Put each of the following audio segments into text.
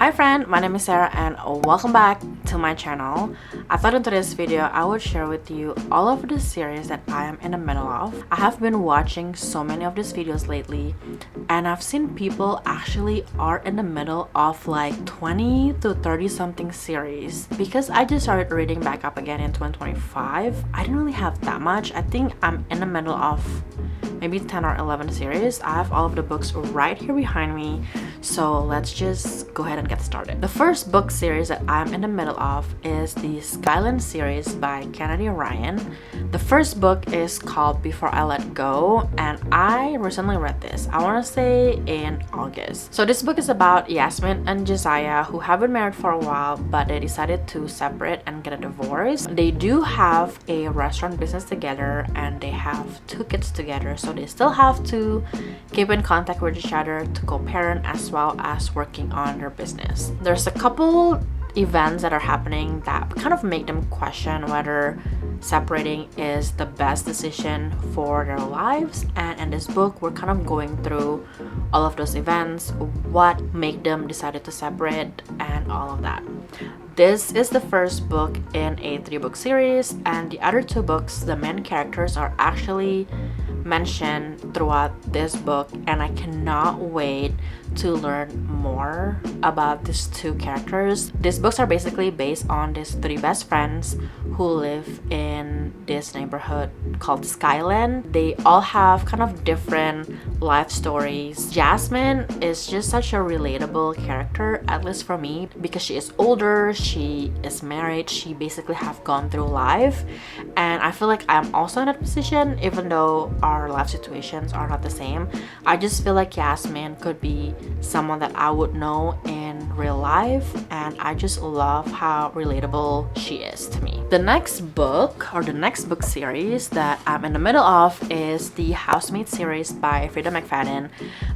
Hi friend, my name is Sarah and welcome back to my channel. I thought in today's video I would share with you all of the series that I am in the middle of. I have been watching so many of these videos lately and I've seen people actually are in the middle of like 20 to 30 something series. Because I just started reading back up again in 2025, I didn't really have that much. I think I'm in the middle of maybe 10 or 11 series. I have all of the books right here behind me, so let's just go ahead and get started. The first book series that I'm in the middle of is the Skyland series by Kennedy Ryan. The first book is called Before I Let Go, and I recently read this, I want to say in August. So this book is about Yasmin and Josiah, who have been married for a while, but they decided to separate and get a divorce. They do have a restaurant business together and they have 2 kids together, so they still have to keep in contact with each other to co-parent as well as working on their business. There's a couple events that are happening that kind of make them question whether separating is the best decision for their lives, and in this book we're kind of going through all of those events, what made them decided to separate and all of that. This is the first book in a 3-book series, and the other 2 books, the main characters are actually mentioned throughout this book, and I cannot wait to learn more about these 2 characters. These books are basically based on these 3 best friends who live in this neighborhood called Skyland. They all have kind of different life stories. Jasmine is just such a relatable character, at least for me, because she is older, she is married, she basically have gone through life, and I feel like I'm also in that position even though our life situations are not the same. I just feel like Yasmin could be someone that I would know in real life, and I just love how relatable she is to me. The next book, or the next book series that I'm in the middle of, is the Housemaid series by Frida McFadden.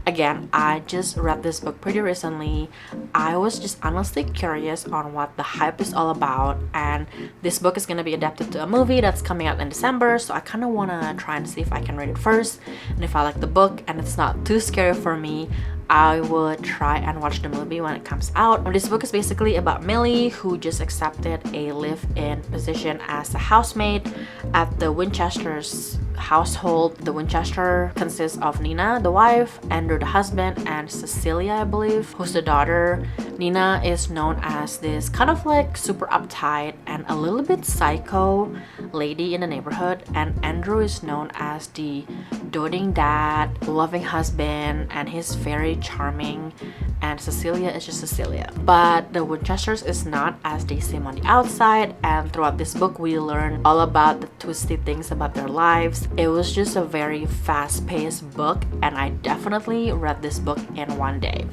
Again, I just read this book pretty recently. I was just honestly curious on what the hype is all about, and this book is going to be adapted to a movie that's coming out in December, so I kind of want to try and see if I can read it first, and if I like the book and it's not too scary for me, I would try and watch the movie when it comes out. This book is basically about Millie, who just accepted a live-in position as a housemaid at the Winchester's household. The Winchester consists of Nina, the wife, Andrew, the husband, and Cecilia, I believe, who's the daughter. Nina is known as this kind of like super uptight and a little bit psycho lady in the neighborhood, and Andrew is known as the doting dad, loving husband, and he's very charming, and Cecilia is just Cecilia. But the Winchesters is not as they seem on the outside, and throughout this book we learn all about the twisty things about their lives. It was just a very fast-paced book, and I definitely read this book in one day.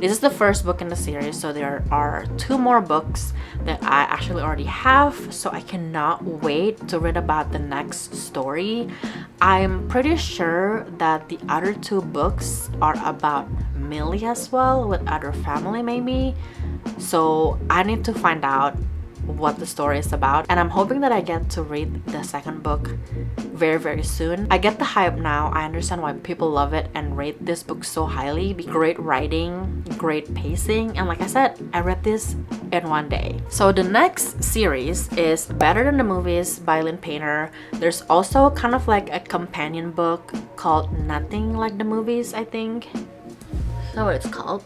This is the first book in the series, so there are 2 more books that I actually already have, so I cannot wait to read about the next story. I'm pretty sure that the other 2 books are about Millie as well, with other family maybe, so I need to find out what the story is about, and I'm hoping that I get to read the second book very soon. I get the hype now. I understand why people love it and rate this book so highly. Great writing, great pacing, and like I said, I read this in one day. So the next series is Better Than the Movies by Lynn Painter. There's also kind of like a companion book called Nothing Like the Movies, I think. Know what it's called?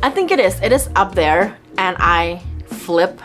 I think it is up there, and I flip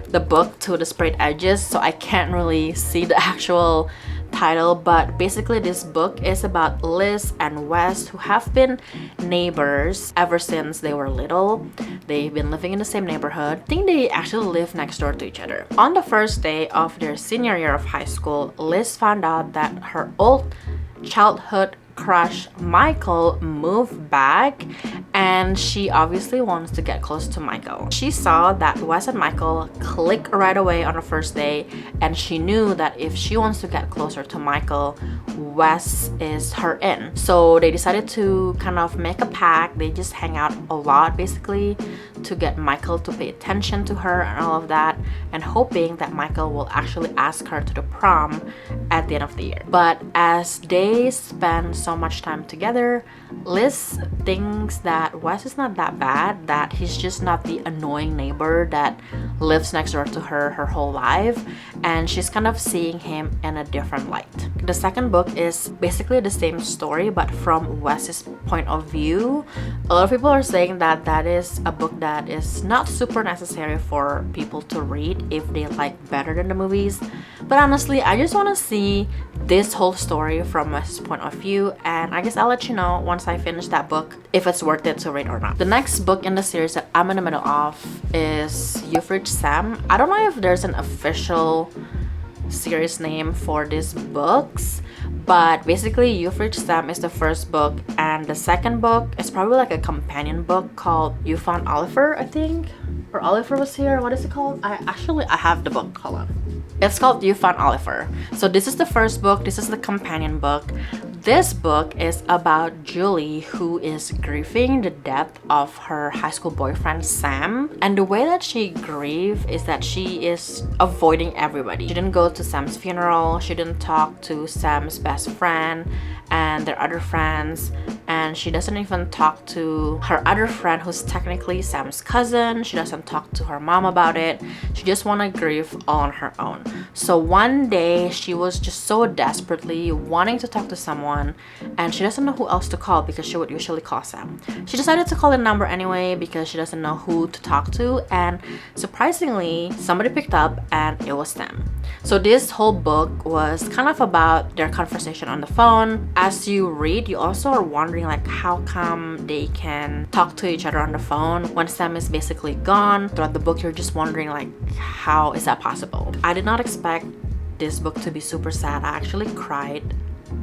the book to the sprayed edges, so I can't really see the actual title, but basically this book is about Liz and Wes, who have been neighbors ever since they were little. They've been living in the same neighborhood. I think they actually live next door to each other. On the first day of their senior year of high school, Liz found out that her old childhood crush Michael moved back, and she obviously wants to get close to Michael. She saw that Wes and Michael click right away on the first day, and she knew that if she wants to get closer to Michael, Wes is her in. So they decided to kind of make a pact. They just hang out a lot basically to get Michael to pay attention to her and all of that, and hoping that Michael will actually ask her to the prom at the end of the year. But as they spend so much time together, Liz thinks that Wes is not that bad, that he's just not the annoying neighbor that lives next door to her whole life, and she's kind of seeing him in a different light. The second book is basically the same story but from Wes's point of view. A lot of people are saying that that is a book that is not super necessary for people to read if they like better than the movies, but honestly I just want to see this whole story from Wes's point of view, and I guess I'll let you know once I finish that book if it's worth it to read or not. The next book in the series that I'm in the middle of is You've Reached Sam. I don't know if there's an official series name for these books, but basically You've Reached Sam is the first book, and the second book is probably like a companion book called You Found Oliver, I think, or Oliver Was Here. What is it called? I have the book. Hold on. It's called You Found Oliver. So this is the first book, this is the companion book. This book is about Julie, who is grieving the death of her high school boyfriend Sam, and the way that she grieves is that she is avoiding everybody. She didn't go to Sam's funeral, she didn't talk to Sam's best friend and their other friends, and she doesn't even talk to her other friend who's technically Sam's cousin. She doesn't talk to her mom about it. She just want to grieve all on her own. So one day she was just so desperately wanting to talk to someone, and she doesn't know who else to call because she would usually call Sam. She decided to call the number anyway because she doesn't know who to talk to, and surprisingly somebody picked up and it was Sam. So this whole book was kind of about their conversation on the phone. As you read, you also are wondering like how come they can talk to each other on the phone when Sam is basically gone. Throughout the book you're just wondering like how is that possible. I did not expect this book to be super sad. I actually cried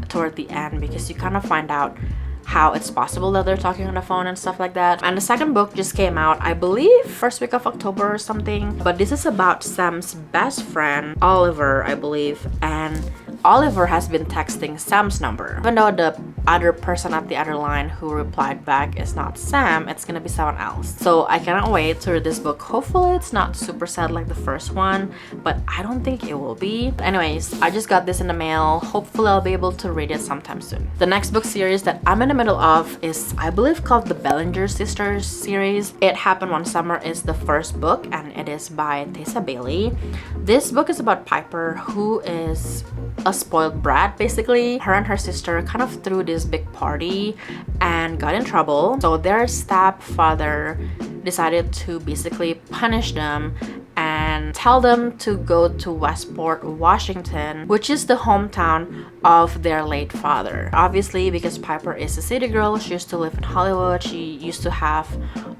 toward the end because you kind of find out how it's possible that they're talking on the phone and stuff like that. And the second book just came out, I believe, first week of October or something. But this is about Sam's best friend, Oliver, I believe. And Oliver has been texting Sam's number. Even though the other person at the other line who replied back is not Sam, it's gonna be someone else. So I cannot wait to read this book. Hopefully it's not super sad like the first one, but I don't think it will be. But anyways, I just got this in the mail. Hopefully I'll be able to read it sometime soon. The next book series that I'm in the middle of is, I believe, called the Bellinger Sisters series. It Happened One Summer is the first book, and it is by Tessa Bailey. This book is about Piper, who is a spoiled brat. Basically, her and her sister kind of threw this big party and got in trouble, so their stepfather decided to basically punish them and tell them to go to Westport, Washington, which is the hometown of their late father. Obviously, because Piper is a city girl, she used to live in Hollywood, she used to have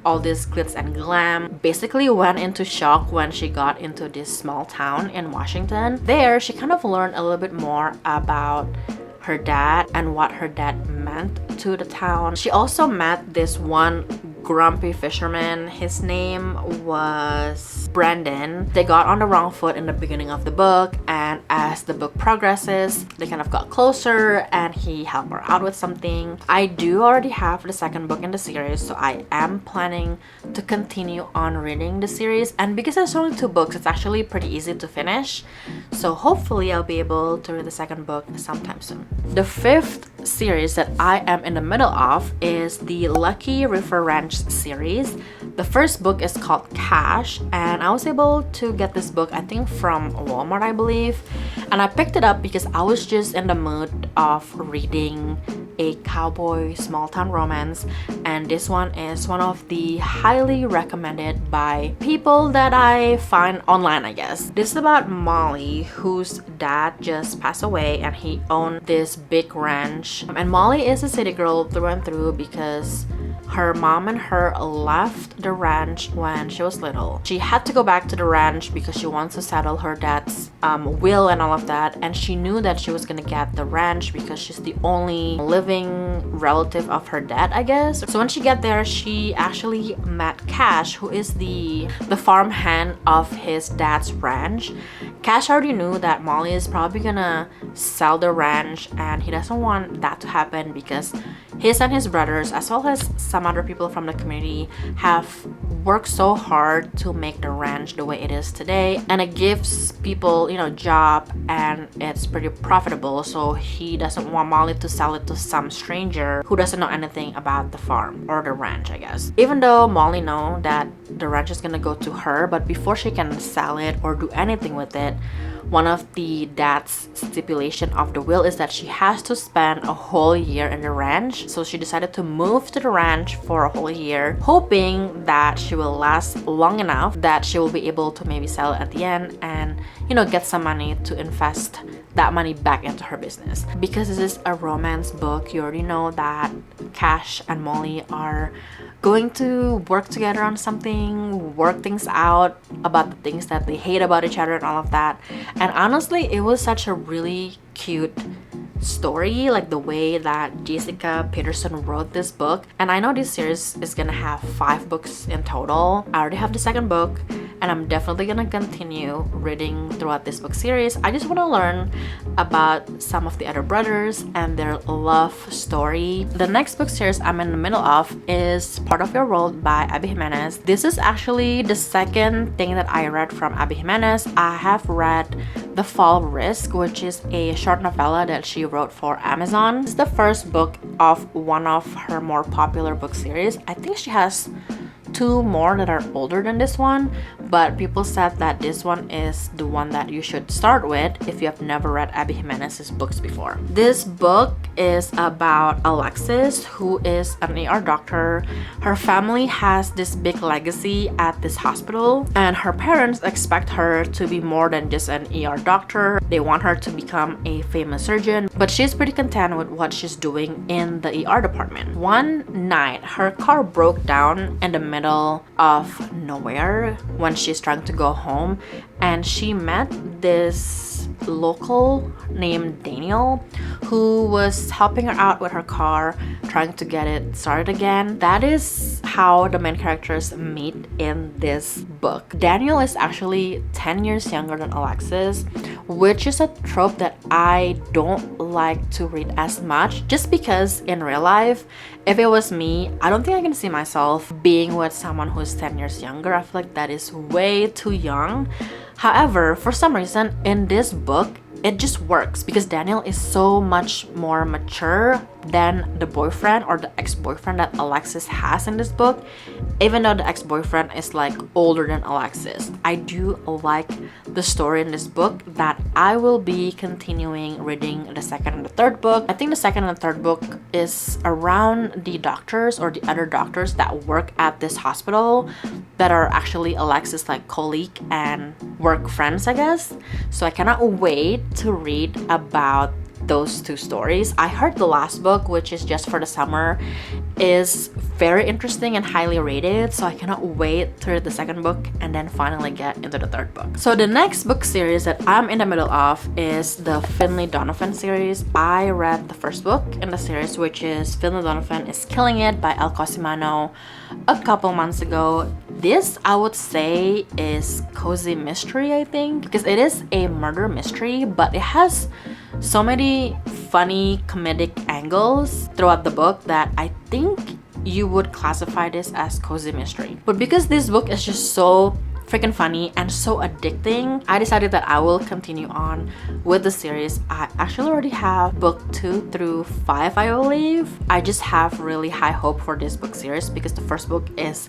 all this glitz and glam, basically went into shock when she got into this small town in Washington. There, she kind of learned a little bit more about her dad and what her dad meant to the town. She also met this one grumpy fisherman. His name was Brandon. They got on the wrong foot in the beginning of the book, and as the book progresses, they kind of got closer and he helped her out with something. I do already have the second book in the series, so I am planning to continue on reading the series, and because there's only 2 books, it's actually pretty easy to finish, so hopefully I'll be able to read the second book sometime soon. The 5th series that I am in the middle of is the Lucky River Ranch series. The first book is called Cash, and I was able to get this book, I think, from Walmart, I believe, and I picked it up because I was just in the mood of reading a cowboy small town romance, and this one is one of the highly recommended by people that I find online, I guess. This is about Molly, whose dad just passed away and he owned this big ranch, and Molly is a city girl through and through because her mom and her left the ranch when she was little. She had to go back to the ranch because she wants to settle her dad's will and all of that, and she knew that she was gonna get the ranch because she's the only living relative of her dad, I guess. So when she got there, she actually met Cash, who is the farmhand of his dad's ranch. Cash already knew that Molly is probably gonna sell the ranch, and he doesn't want that to happen because his and his brothers, as well as some other people from the community, have worked so hard to make the ranch the way it is today, and it gives people, you know, job, and it's pretty profitable. So he doesn't want Molly to sell it to some stranger who doesn't know anything about the farm or the ranch, I guess. Even though Molly knows that the ranch is gonna go to her, but before she can sell it or do anything with it, one of the dad's stipulation of the will is that she has to spend a whole year in the ranch. So she decided to move to the ranch for a whole year, hoping that she will last long enough that she will be able to maybe sell it at the end and, you know, get some money to invest that money back into her business. Because this is a romance book, you already know that Cash and Molly are going to work together on something, work things out about the things that they hate about each other and all of that. And honestly, it was such a really cute story, like the way that Jessica Peterson wrote this book. And I know this series is gonna have 5 books in total. I already have the second book, and I'm definitely gonna continue reading throughout this book series. I just want to learn about some of the other brothers and their love story. The next book series I'm in the middle of is Part of Your World by Abby Jimenez. This is actually the second thing that I read from Abby Jimenez. I have read The Fall Risk, which is a short novella that she wrote for Amazon. It's the first book of one of her more popular book series. I think she has 2 more that are older than this one, but people said that this one is the one that you should start with if you have never read Abby Jimenez's books before. This book is about Alexis, who is an ER doctor. Her family has this big legacy at this hospital, and her parents expect her to be more than just an ER doctor. They want her to become a famous surgeon, but she's pretty content with what she's doing in the ER department. One night, her car broke down in the middle of nowhere when she's trying to go home, and she met this local named Daniel who was helping her out with her car, trying to get it started again. That is how the main characters meet in this book. Daniel is actually 10 years younger than Alexis, which is a trope that I don't like to read as much, just because in real life, if it was me, I don't think I can see myself being with someone who's 10 years younger. I feel like that is way too young. However, for some reason in this book, it just works because Daniel is so much more mature than the boyfriend or the ex-boyfriend that Alexis has in this book, even though the ex-boyfriend is like older than Alexis. I do like the story in this book that I will be continuing reading the second and the third book. I think the second and the third book is around the doctors or the other doctors that work at this hospital that are actually Alexis' like colleague and work friends, I guess. So I cannot wait to read about those 2 stories. I heard the last book, which is Just for the Summer, is very interesting and highly rated, so I cannot wait to read the second book and then finally get into the third book. So the next book series that I'm in the middle of is the Finlay Donovan series. I read the first book in the series, which is Finlay Donovan is Killing It by El Cosimano, a couple months ago. This, I would say, is cozy mystery, I think, because it is a murder mystery, but it has so many funny comedic angles throughout the book that I think you would classify this as cozy mystery. But because this book is just so freaking funny and so addicting, I decided that I will continue on with the series. I actually already have book 2 through 5, I believe. I just have really high hope for this book series because the first book is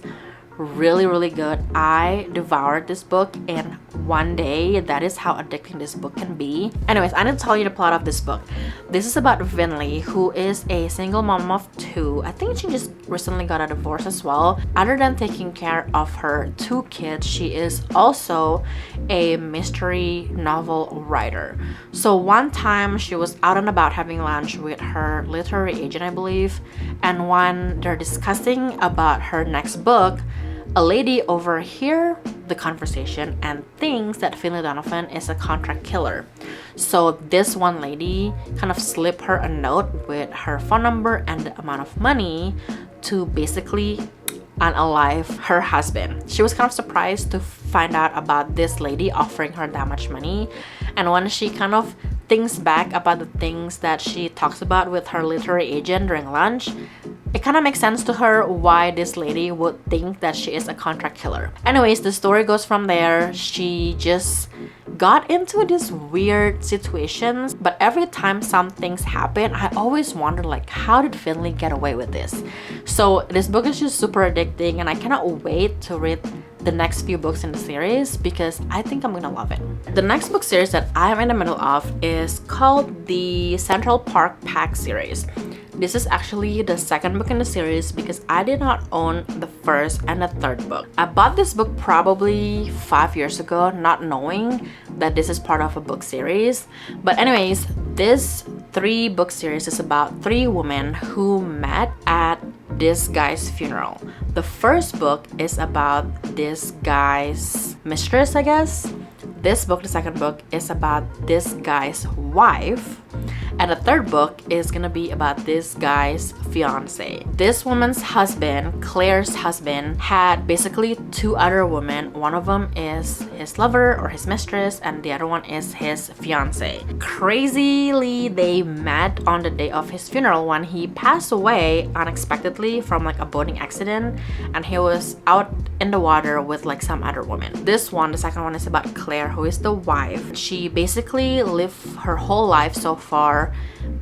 really good. I devoured this book in one day. That is how addicting this book can be. Anyways, I need to tell you the plot of this book. This is about Finlay, who is a single mom of 2. I think she just recently got a divorce as well. Other than taking care of her 2 kids, she is also a mystery novel writer. So one time she was out and about having lunch with her literary agent, I believe, and when they're discussing about her next book, a lady overheard the conversation and thinks that Finlay Donovan is a contract killer. So this one lady kind of slipped her a note with her phone number and the amount of money to basically unalive her husband. She was kind of surprised to find out about this lady offering her that much money. And when she kind of thinks back about the things that she talks about with her literary agent during lunch, it kind of makes sense to her why this lady would think that she is a contract killer. Anyways, the story goes from there. She just got into this weird situations, but every time some things happen, I always wonder like, how did Finley get away with this? So this book is just super addicting, and I cannot wait to read the next few books in the series because I think I'm gonna love it. The next book series that I am in the middle of is called the Central Park Pack series. This is actually the second book in the series because I did not own the first and the third book. I bought this book probably 5 years ago, not knowing that this is part of a book series. But anyways, this 3-book series is about 3 women who met at this guy's funeral. The first book is about this guy's mistress, I guess. This book, the second book, is about this guy's wife. And the third book is gonna be about this guy's fiance. This woman's husband, Claire's husband, had basically 2 other women. One of them is his lover or his mistress, and the other one is his fiance. Crazily, they met on the day of his funeral when he passed away unexpectedly from like a boating accident, and he was out in the water with like some other woman. This one, the second one, is about Claire, who is the wife. She basically lived her whole life so far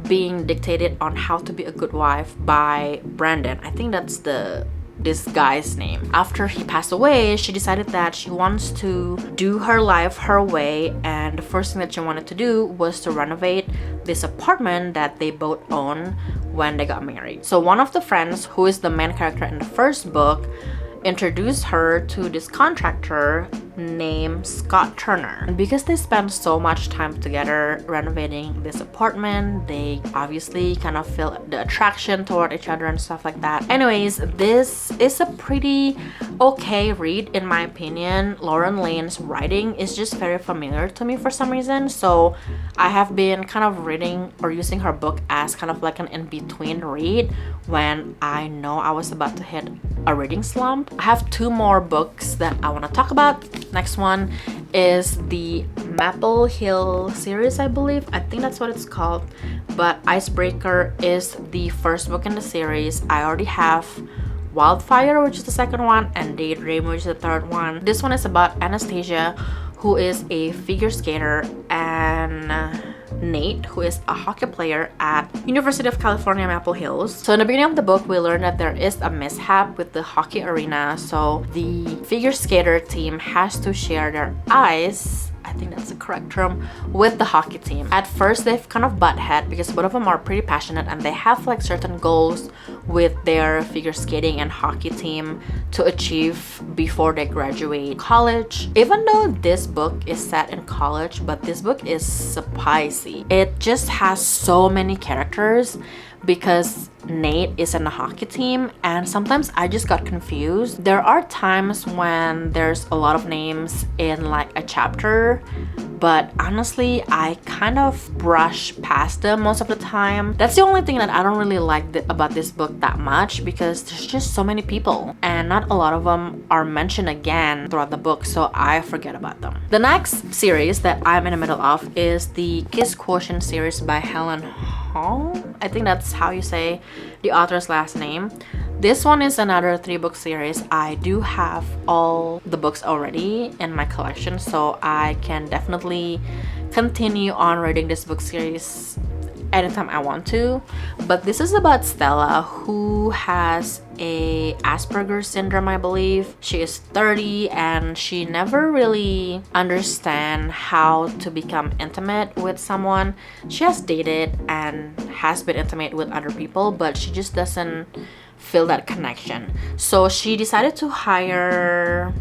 being dictated on how to be a good wife by Brandon. I think that's this guy's name. After he passed away, she decided that she wants to do her life her way, and the first thing that she wanted to do was to renovate this apartment that they both own when they got married. So one of the friends, who is the main character in the first book, introduced her to this contractor named Scott Turner. And because they spent so much time together renovating this apartment, they obviously kind of feel the attraction toward each other and stuff like that. Anyways, this is a pretty okay read in my opinion. Lauren Lane's writing is just very familiar to me for some reason, so I have been kind of reading or using her book as kind of like an in-between read when I know I was about to hit a reading slump. I have 2 more books that I want to talk about. Next one is the Maple Hill series, I believe. I think that's what it's called. But Icebreaker is the first book in the series. I already have Wildfire, which is the second one, and Daydream, which is the third one. This one is about Anastasia, who is a figure skater, and Nate, who is a hockey player at University of California, Maple Hills. So in the beginning of the book, we learn that there is a mishap with the hockey arena. So the figure skater team has to share their ice, I think that's the correct term, with the hockey team. At first, they've kind of butt head because both of them are pretty passionate and they have like certain goals with their figure skating and hockey team to achieve before they graduate college. Even though this book is set in college, but this book is spicy. It just has so many characters because Nate is in the hockey team, and sometimes I just got confused. There are times when there's a lot of names in like a chapter, but honestly I kind of brush past them most of the time. That's the only thing that I don't really like about this book that much, because there's just so many people and not a lot of them are mentioned again throughout the book, so I forget about them. The next series that I'm in the middle of is the Kiss Quotient series by Helen Hall. I think that's how you say the author's last name. This one is another 3-book series. I do have all the books already in my collection, so I can definitely continue on reading this book series anytime I want to. But this is about Stella, who has a Asperger's syndrome, I believe. She is 30 and she never really understands how to become intimate with someone. She has dated and has been intimate with other people, but she just doesn't feel that connection. So she decided to hire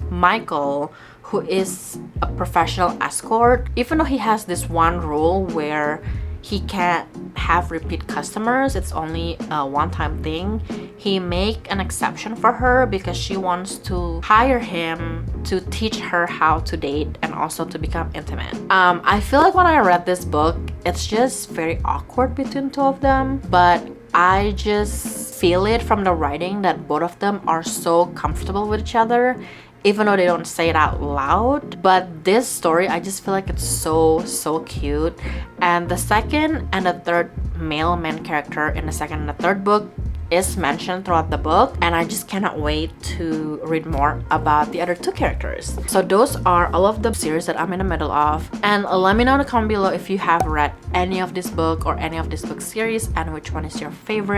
Michael, who is a professional escort, even though he has this one rule where he can't have repeat customers. It's only a one-time thing. He make an exception for her because she wants to hire him to teach her how to date and also to become intimate. I feel like when I read this book, it's just very awkward between 2 of them, but I just feel it from the writing that both of them are so comfortable with each other, even though they don't say it out loud. But this story, I just feel like it's so cute. And the second and the third male main character in the second and the third book is mentioned throughout the book, and I just cannot wait to read more about the other two characters. So those are all of the series that I'm in the middle of, and let me know in the comment below if you have read any of this book or any of this book series and which one is your favorite.